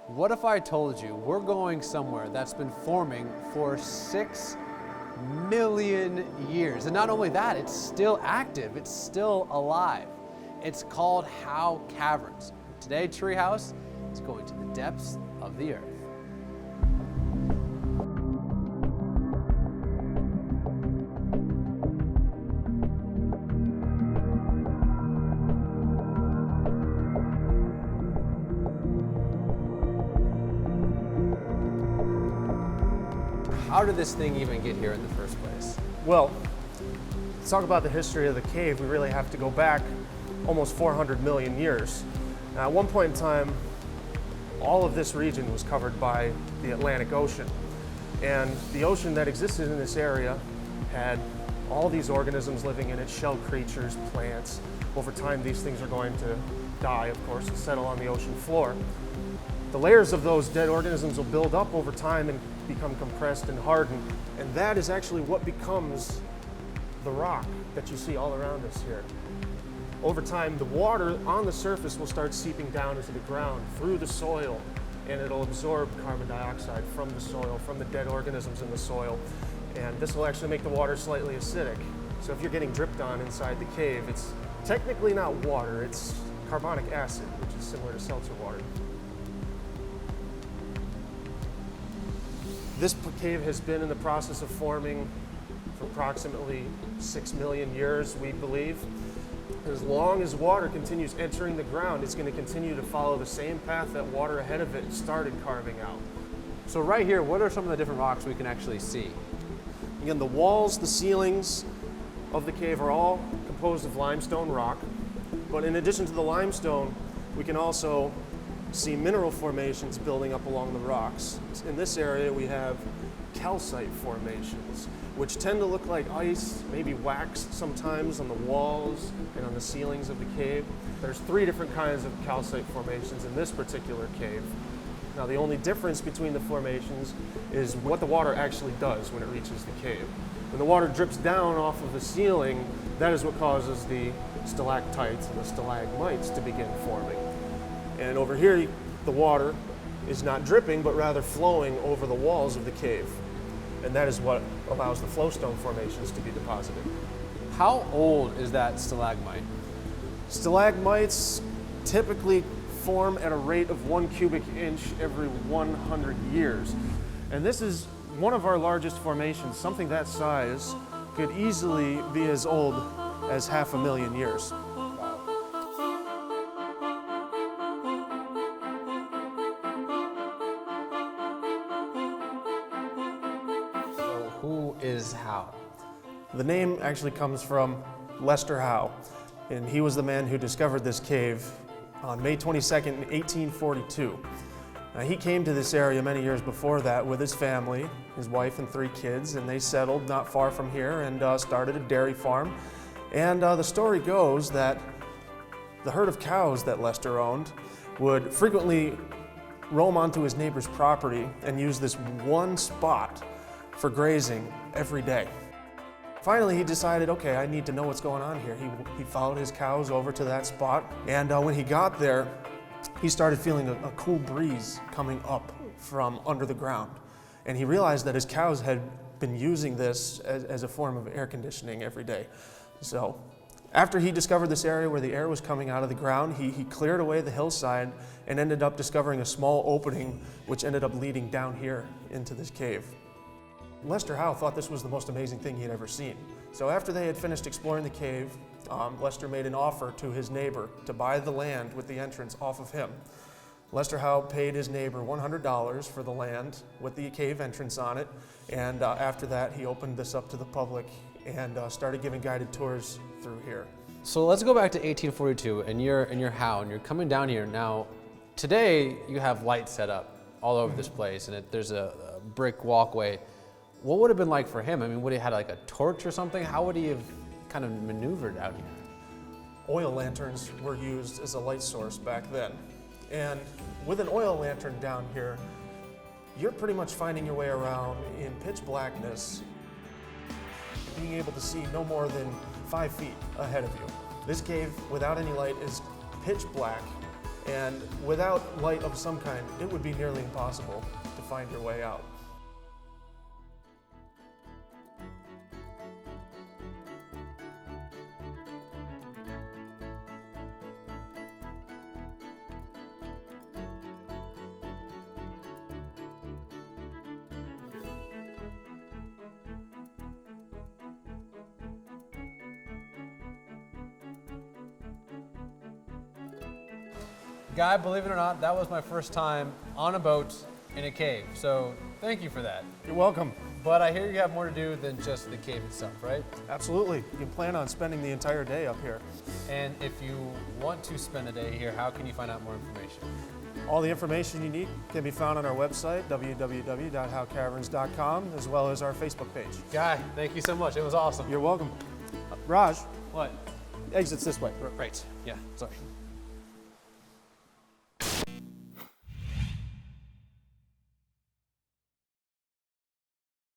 What if I told you we're going somewhere that's been forming for 6 million years? And not only that, it's still active, it's still alive. It's called Howe Caverns. Today, Treehouse is going to the depths of the earth. How did this thing even get here in the first place? Well, let's talk about the history of the cave. We really have to go back almost 400 million years. Now, at one point in time, all of this region was covered by the Atlantic Ocean. And the ocean that existed in this area had all these organisms living in it, shell creatures, plants. Over time, these things are going to die, of course, and settle on the ocean floor. The layers of those dead organisms will build up over time and become compressed and hardened, and that is actually what becomes the rock that you see all around us here. Over time, the water on the surface will start seeping down into the ground through the soil, and it'll absorb carbon dioxide from the soil, from the dead organisms in the soil, and this will actually make the water slightly acidic. So if you're getting dripped on inside the cave, it's technically not water, it's carbonic acid, which is similar to seltzer water. This cave has been in the process of forming for approximately 6 million years, we believe. As long as water continues entering the ground, it's going to continue to follow the same path that water ahead of it started carving out. So right here, what are some of the different rocks we can actually see? Again, the walls, the ceilings of the cave are all composed of limestone rock. But in addition to the limestone, we can also see mineral formations building up along the rocks. In this area, we have calcite formations, which tend to look like ice, maybe wax sometimes on the walls and on the ceilings of the cave. There's 3 different kinds of calcite formations in this particular cave. Now, the only difference between the formations is what the water actually does when it reaches the cave. When the water drips down off of the ceiling, that is what causes the stalactites and the stalagmites to begin forming. And over here, the water is not dripping, but rather flowing over the walls of the cave. And that is what allows the flowstone formations to be deposited. How old is that stalagmite? Stalagmites typically form at a rate of 1 cubic inch every 100 years. And this is one of our largest formations. Something that size could easily be as old as 500,000 years. Who is Howe? The name actually comes from Lester Howe, and he was the man who discovered this cave on May 22nd, 1842. Now, he came to this area many years before that with his family, his wife and 3 kids, and they settled not far from here and started a dairy farm. And the story goes that the herd of cows that Lester owned would frequently roam onto his neighbor's property and use this one spot for grazing every day. Finally, he decided, okay, I need to know what's going on here. He followed his cows over to that spot, and when he got there, he started feeling a cool breeze coming up from under the ground. And he realized that his cows had been using this as a form of air conditioning every day. So after he discovered this area where the air was coming out of the ground, he cleared away the hillside and ended up discovering a small opening which ended up leading down here into this cave. Lester Howe thought this was the most amazing thing he had ever seen. So after they had finished exploring the cave, Lester made an offer to his neighbor to buy the land with the entrance off of him. Lester Howe paid his neighbor $100 for the land with the cave entrance on it, and after that he opened this up to the public and started giving guided tours through here. So let's go back to 1842, and you're Howe, and you're coming down here. Now, today you have lights set up all over this place, and there's a brick walkway. What would it have been like for him? I mean, would he have had like a torch or something? How would he have kind of maneuvered out here? Oil lanterns were used as a light source back then. And with an oil lantern down here, you're pretty much finding your way around in pitch blackness, being able to see no more than 5 feet ahead of you. This cave, without any light, is pitch black, And without light of some kind, it would be nearly impossible to find your way out. Guy, believe it or not, that was my first time on a boat in a cave. So thank you for that. You're welcome. But I hear you have more to do than just the cave itself, right? Absolutely. You can plan on spending the entire day up here. And if you want to spend a day here, how can you find out more information? All the information you need can be found on our website, www.howecaverns.com, as well as our Facebook page. Guy, thank you so much. It was awesome. You're welcome. Raj, What? exits this way. Right. Yeah, sorry.